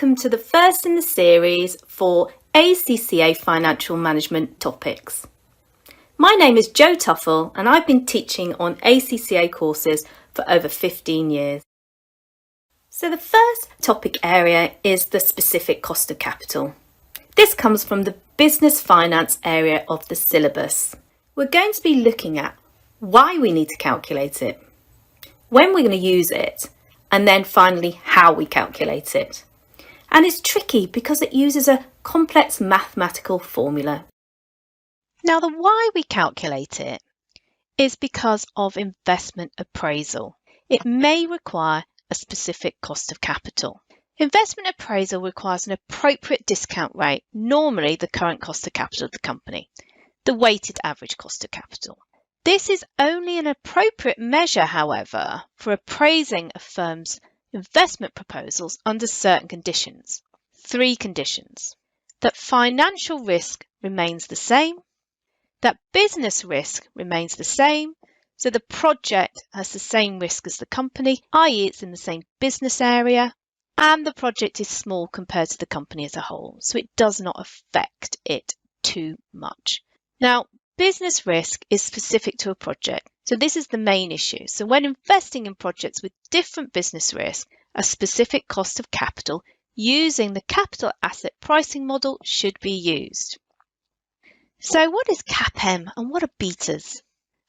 welcome to the first in the series for ACCA financial management topics. My name is Jo Tuffill and I've been teaching on ACCA courses for over 15 years. So the first topic area is the specific cost of capital. This comes from the business finance area of the syllabus. We're going to be looking at why we need to calculate it, when we're going to use it, and then finally how we calculate it. And it's tricky because it uses a complex mathematical formula. Now, the why we calculate it is because of investment appraisal. It may require a specific cost of capital. Investment appraisal requires an appropriate discount rate, normally the current cost of capital of the company, the weighted average cost of capital. This is only an appropriate measure, however, for appraising a firm's investment proposals under certain conditions. 3 conditions: that financial risk remains the same, that business risk remains the same, so the project has the same risk as the company, i.e. it's in the same business area, and the project is small compared to the company as a whole, so it does not affect it too much. Now, business risk is specific to a project, so this is the main issue. So when investing in projects with different business risk, a specific cost of capital using the capital asset pricing model should be used. So what is CAPM and what are betas?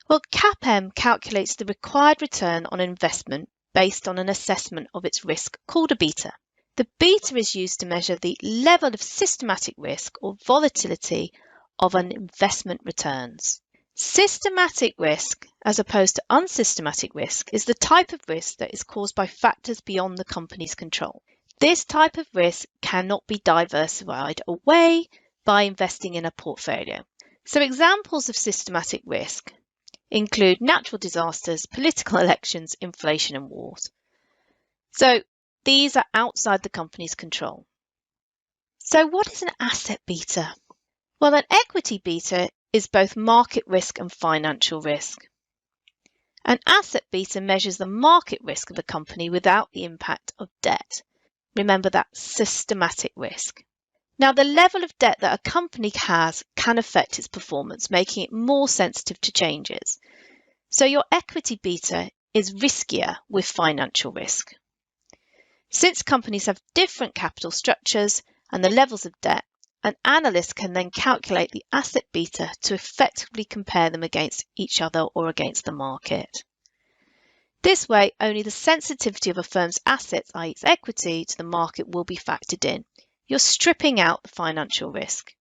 Well, CAPM calculates the required return on investment based on an assessment of its risk called a beta. The beta is used to measure the level of systematic risk or volatility of an investment returns. Systematic risk, as opposed to unsystematic risk, is the type of risk that is caused by factors beyond the company's control. This type of risk cannot be diversified away by investing in a portfolio. So examples of systematic risk include natural disasters, political elections, inflation and wars. So these are outside the company's control. So what is an asset beta? Well, an equity beta is both market risk and financial risk. An asset beta measures the market risk of a company without the impact of debt. Remember that systematic risk. Now, the level of debt that a company has can affect its performance, making it more sensitive to changes. So your equity beta is riskier with financial risk. Since companies have different capital structures and the levels of debt, an analyst can then calculate the asset beta to effectively compare them against each other or against the market. This way, only the sensitivity of a firm's assets, i.e. its equity, to the market will be factored in. You're stripping out the financial risk.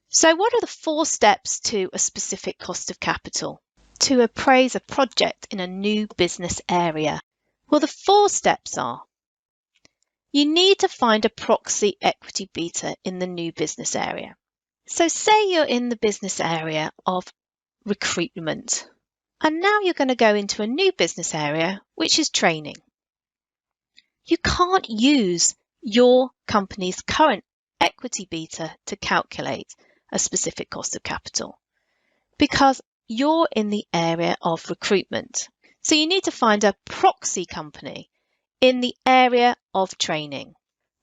So what are the 4 steps to a specific cost of capital to appraise a project in a new business area? Well, the 4 steps are: you need to find a proxy equity beta in the new business area. So say you're in the business area of recruitment, and now you're going to go into a new business area, which is training. You can't use your company's current equity beta to calculate a specific cost of capital because you're in the area of recruitment. So you need to find a proxy company in the area of training.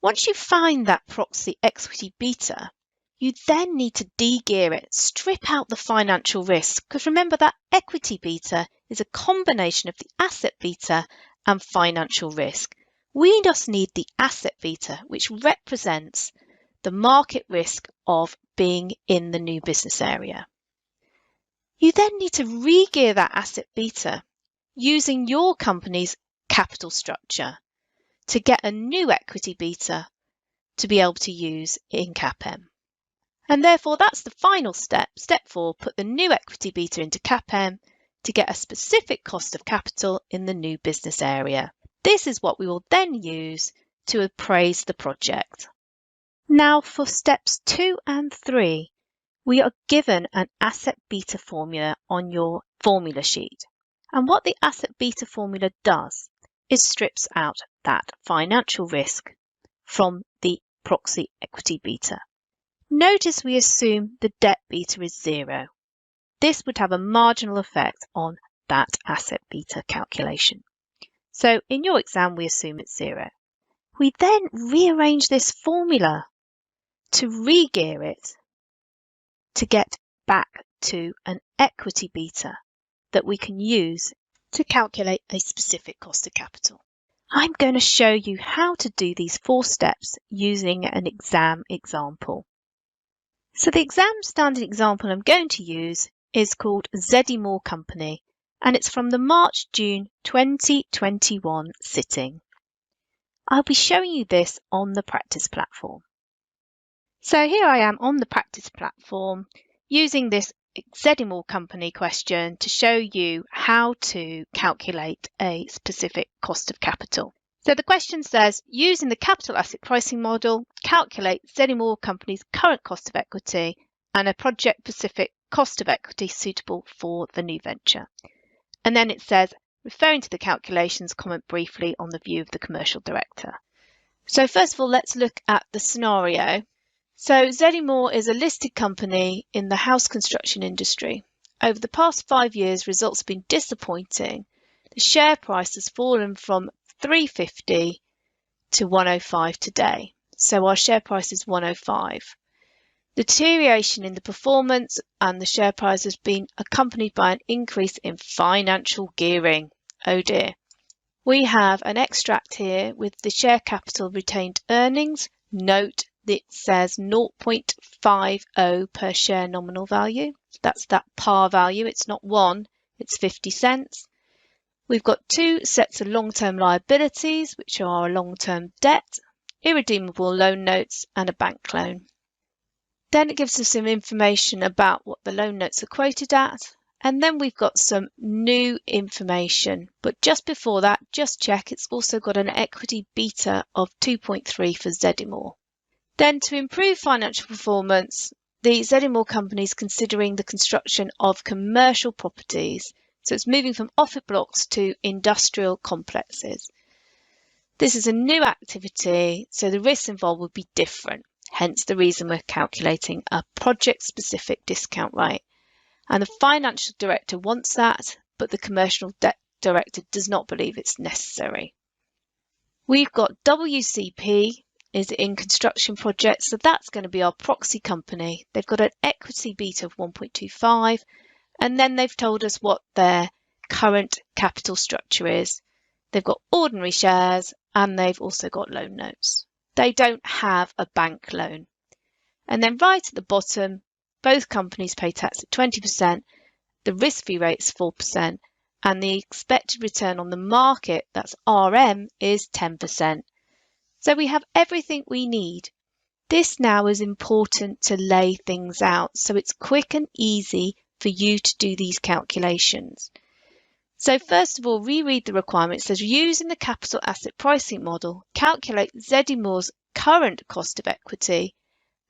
Once you find that proxy equity beta, you then need to de-gear it, strip out the financial risk, because remember that equity beta is a combination of the asset beta and financial risk. We just need the asset beta, which represents the market risk of being in the new business area. You then need to re-gear that asset beta using your company's capital structure to get a new equity beta to be able to use in CAPM. And therefore, that's the final step. Step 4, put the new equity beta into CAPM to get a specific cost of capital in the new business area. This is what we will then use to appraise the project. Now for steps 2 and 3, we are given an asset beta formula on your formula sheet. And what the asset beta formula does is strips out that financial risk from the proxy equity beta. Notice we assume the debt beta is 0. This would have a marginal effect on that asset beta calculation. So in your exam, we assume it's 0. We then rearrange this formula to re-gear it to get back to an equity beta that we can use to calculate a specific cost of capital. I'm going to show you how to do these 4 steps using an exam example. So the exam standard example I'm going to use is called ZD Moore Company, and it's from the March-June 2021 sitting. I'll be showing you this on the practice platform. So here I am on the practice platform using this ZD Moore Company question to show you how to calculate a specific cost of capital. So the question says, using the capital asset pricing model, calculate ZD Moore Company's current cost of equity and a project-specific cost of equity suitable for the new venture. And then it says, referring to the calculations, comment briefly on the view of the commercial director. So first of all, let's look at the scenario. So ZD Moore is a listed company in the house construction industry. Over the past 5 years, results have been disappointing. The share price has fallen from 350 to 105 today. So our share price is 105. The deterioration in the performance and the share price has been accompanied by an increase in financial gearing. Oh dear. We have an extract here with the share capital retained earnings. Note that it says 0.50 per share nominal value. That's that par value. It's not 1, it's 50 cents. We've got 2 sets of long-term liabilities, which are a long-term debt, irredeemable loan notes, and a bank loan. Then it gives us some information about what the loan notes are quoted at, and then we've got some new information. But just before that, just check it's also got an equity beta of 2.3 for ZD Moore. Then to improve financial performance, the ZD Moore company is considering the construction of commercial properties. So it's moving from office blocks to industrial complexes. This is a new activity, so the risks involved would be different. Hence the reason we're calculating a project-specific discount rate. And the financial director wants that, but the commercial director does not believe it's necessary. We've got WCP is in construction projects, so that's going to be our proxy company. They've got an equity beta of 1.25. And then they've told us what their current capital structure is. They've got ordinary shares and they've also got loan notes. They don't have a bank loan. And then right at the bottom, both companies pay tax at 20%, the risk-free rate is 4%, and the expected return on the market, that's RM, is 10%. So we have everything we need. This now is important to lay things out so it's quick and easy for you to do these calculations. So first of all, reread the requirement. It says, using the capital asset pricing model, calculate ZD Moore's current cost of equity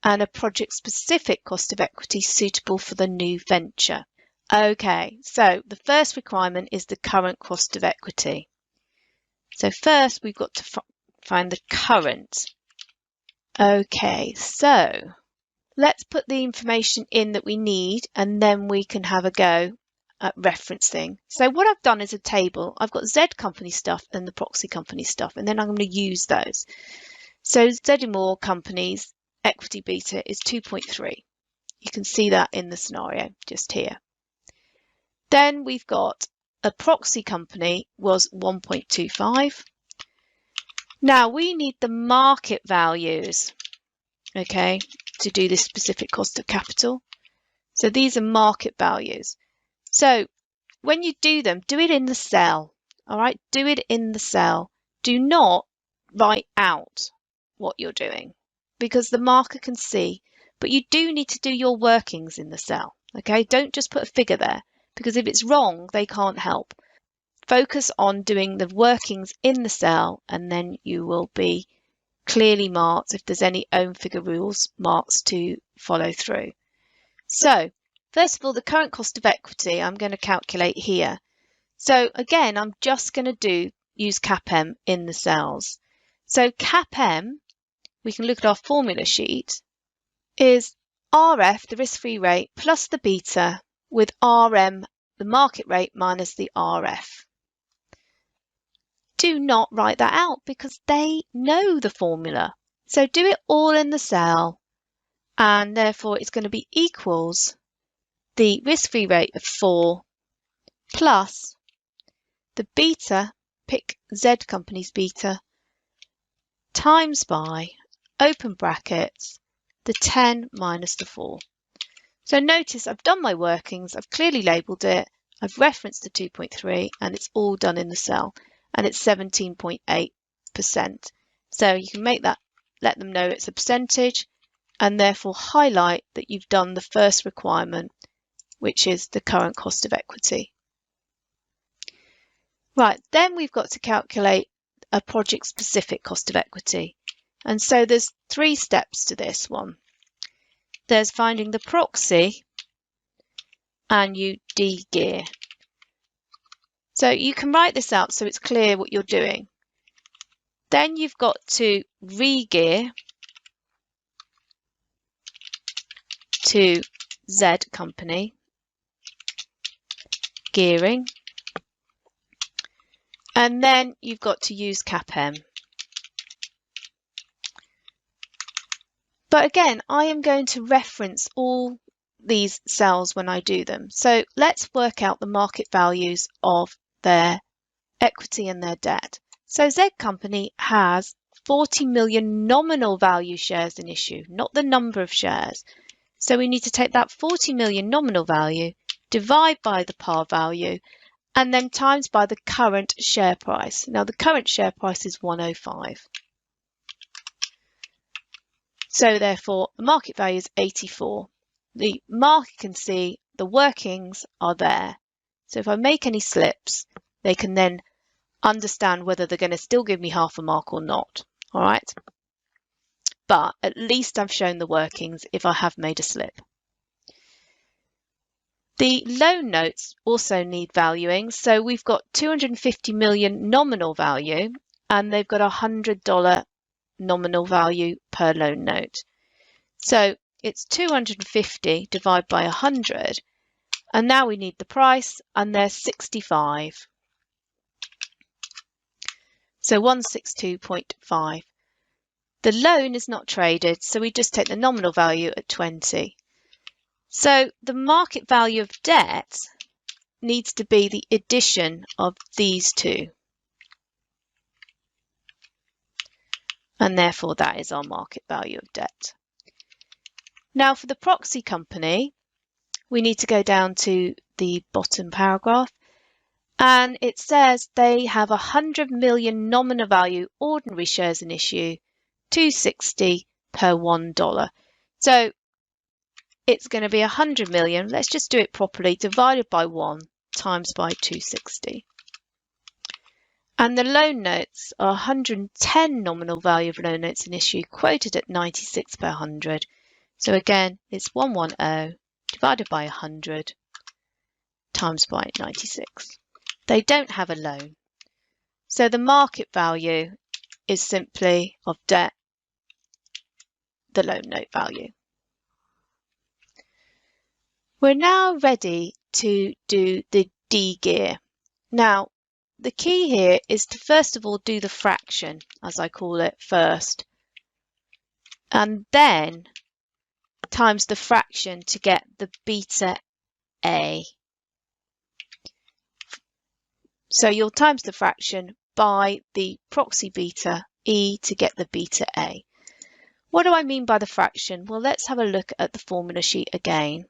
and a project-specific cost of equity suitable for the new venture. Okay, so the first requirement is the current cost of equity. So first we've got to find the current. Okay, so let's put the information in that we need and then we can have a go at referencing. So what I've done is a table. I've got Z company stuff and the proxy company stuff, and then I'm going to use those. So ZD Moore company's equity beta is 2.3. You can see that in the scenario just here. Then we've got a proxy company was 1.25. Now we need the market values, okay, to do this specific cost of capital. So these are market values. So when you do them, do it in the cell, all right? Do it in the cell. Do not write out what you're doing because the marker can see, but you do need to do your workings in the cell, okay? Don't just put a figure there because if it's wrong, they can't help. Focus on doing the workings in the cell and then you will be clearly marked if there's any own figure rules marks to follow through. So first of all, the current cost of equity I'm going to calculate here. So again, I'm just going to use CAPM in the cells. So CAPM, we can look at our formula sheet, is RF, the risk-free rate, plus the beta with RM, the market rate, minus the RF. do not write that out because they know the formula. So do it all in the cell, and therefore it's going to be equals the risk-free rate of 4 plus the beta, pick Z company's beta, times by, open brackets, the 10 minus the 4. So notice I've done my workings, I've clearly labelled it, I've referenced the 2.3 and it's all done in the cell and it's 17.8%. So you can make that, let them know it's a percentage and therefore highlight that you've done the first requirement, which is the current cost of equity. Right, then we've got to calculate a project-specific cost of equity. And so there's 3 steps to this one. There's finding the proxy and you de-gear. So you can write this out so it's clear what you're doing. Then you've got to re-gear to Z company, gearing, and then you've got to use CAPM. But again, I am going to reference all these cells when I do them. So let's work out the market values of their equity and their debt. So Z company has 40 million nominal value shares in issue, not the number of shares. So we need to take that 40 million nominal value, divide by the par value, and then times by the current share price. Now the current share price is 105. So therefore, the market value is 84. The market can see the workings are there. So if I make any slips, they can then understand whether they're going to still give me half a mark or not. All right. But at least I've shown the workings if I have made a slip. The loan notes also need valuing. So we've got 250 million nominal value and they've got $100 nominal value per loan note. So it's 250 divided by 100 and now we need the price and they're 65. So 162.5. The loan is not traded, so we just take the nominal value at 20. So the market value of debt needs to be the addition of these two. And therefore that is our market value of debt. Now for the proxy company, we need to go down to the bottom paragraph and it says they have 100 million nominal value ordinary shares in issue, 260 per $1. So it's going to be 100 million, let's just do it properly, divided by 1 times by 260. And the loan notes are 110 nominal value of loan notes in issue, quoted at 96 per 100. So again, it's 110 divided by 100 times by 96. They don't have a loan. So the market value is simply of debt, the loan note value. We're now ready to do the de-gear. Now, the key here is to first of all do the fraction, as I call it, first, and then times the fraction to get the beta A. So you'll times the fraction by the proxy beta E to get the beta A. What do I mean by the fraction? Well, let's have a look at the formula sheet again.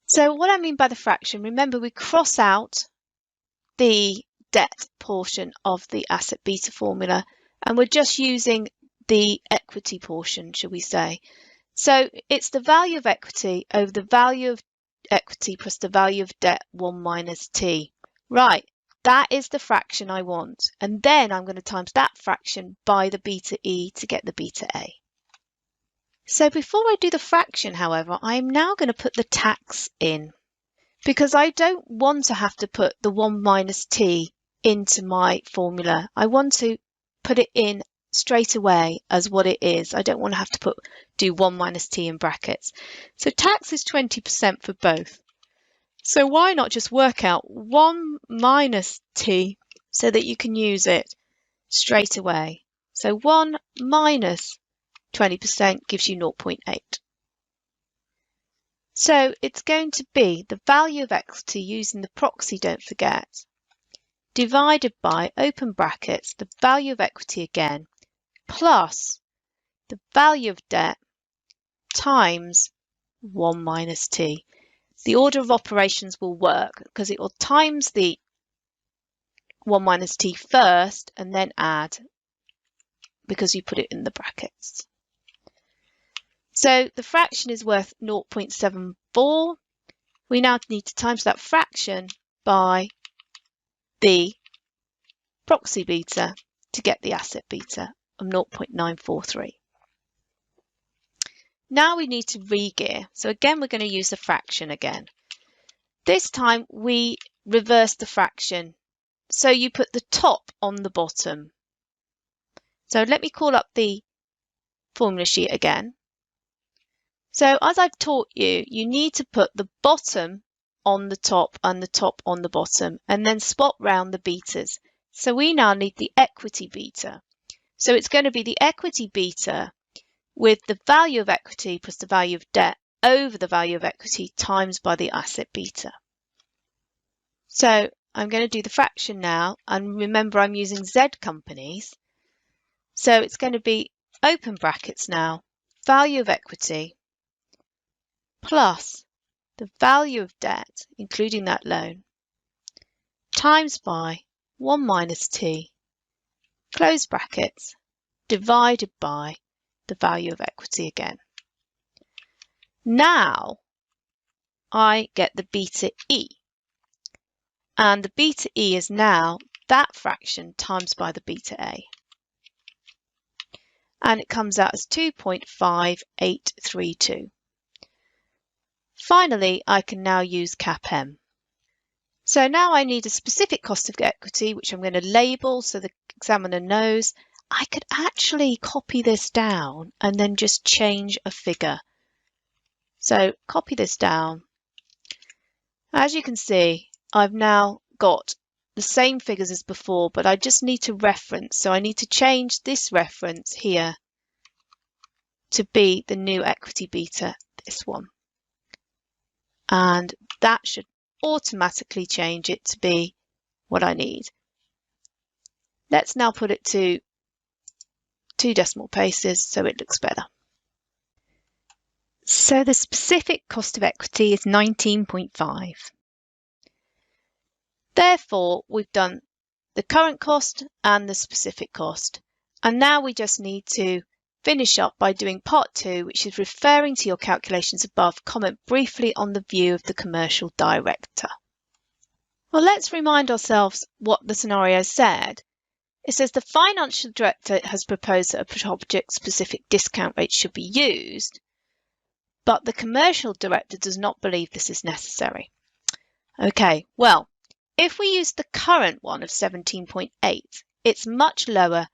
So what I mean by the fraction, remember we cross out the debt portion of the asset beta formula and we're just using the equity portion, shall we say. So it's the value of equity over the value of equity plus the value of debt 1 minus t. Right, that is the fraction I want. And then I'm going to times that fraction by the beta E to get the beta A. So before I do the fraction, however, I'm now going to put the tax in because I don't want to have to put the 1 minus t into my formula. I want to put it in straight away as what it is. I don't want to have to do 1 minus t in brackets. So tax is 20% for both. So why not just work out 1 minus t so that you can use it straight away. So 1 minus 20% gives you 0.8. So it's going to be the value of equity using the proxy, don't forget, divided by, open brackets, the value of equity again, plus the value of debt times 1 minus t. The order of operations will work because it will times the 1 minus t first and then add because you put it in the brackets. So the fraction is worth 0.74. We now need to times that fraction by the proxy beta to get the asset beta of 0.943. Now we need to regear. So again, we're going to use the fraction again. This time we reverse the fraction. So you put the top on the bottom. So let me call up the formula sheet again. So as I've taught you, you need to put the bottom on the top and the top on the bottom and then swap round the betas. So we now need the equity beta. So it's going to be the equity beta with the value of equity plus the value of debt over the value of equity times by the asset beta. So I'm going to do the fraction now, and remember I'm using Z companies. So it's going to be open brackets now, value of equity plus the value of debt, including that loan, times by 1 minus t, close brackets, divided by the value of equity again. Now I get the beta E, and the beta E is now that fraction times by the beta A, and it comes out as 2.5832. Finally, I can now use CAPM. So now I need a specific cost of equity, which I'm going to label so the examiner knows. I could actually copy this down and then just change a figure. So copy this down. As you can see, I've now got the same figures as before, but I just need to reference. So I need to change this reference here to be the new equity beta, this one. And that should automatically change it to be what I need. Let's now put it to 2 decimal places so it looks better. So the specific cost of equity is 19.5. Therefore, we've done the current cost and the specific cost. And now we just need to finish up by doing part 2, which is referring to your calculations above. Comment briefly on the view of the commercial director. Well, let's remind ourselves what the scenario said. It says the financial director has proposed that a project-specific discount rate should be used, but the commercial director does not believe this is necessary. Okay, well, if we use the current one of 17.8, it's much lower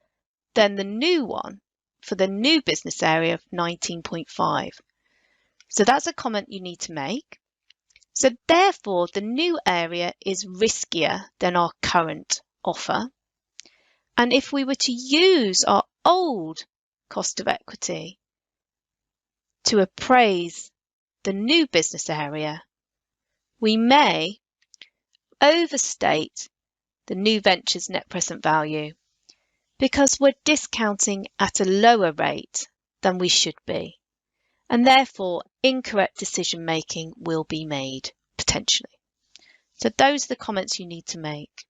than the new one for the new business area of 19.5. So that's a comment you need to make. So therefore, the new area is riskier than our current offer. And if we were to use our old cost of equity to appraise the new business area, we may overstate the new venture's net present value because we're discounting at a lower rate than we should be, and therefore incorrect decision making will be made potentially. So those are the comments you need to make.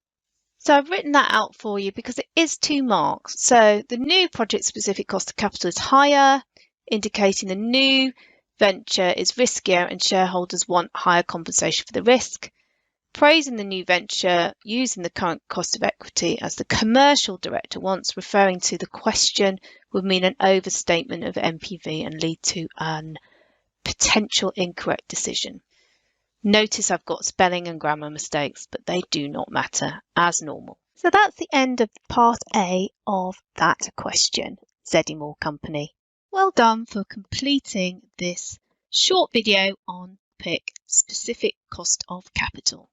So I've written that out for you because it is 2 marks. So the new project specific cost of capital is higher, indicating the new venture is riskier and shareholders want higher compensation for the risk. Praising the new venture using the current cost of equity as the commercial director wants, referring to the question, would mean an overstatement of NPV and lead to an potential incorrect decision. Notice I've got spelling and grammar mistakes, but they do not matter, as normal. So that's the end of part A of that question, Zeddemore Company. Well done for completing this short video on topic specific cost of capital.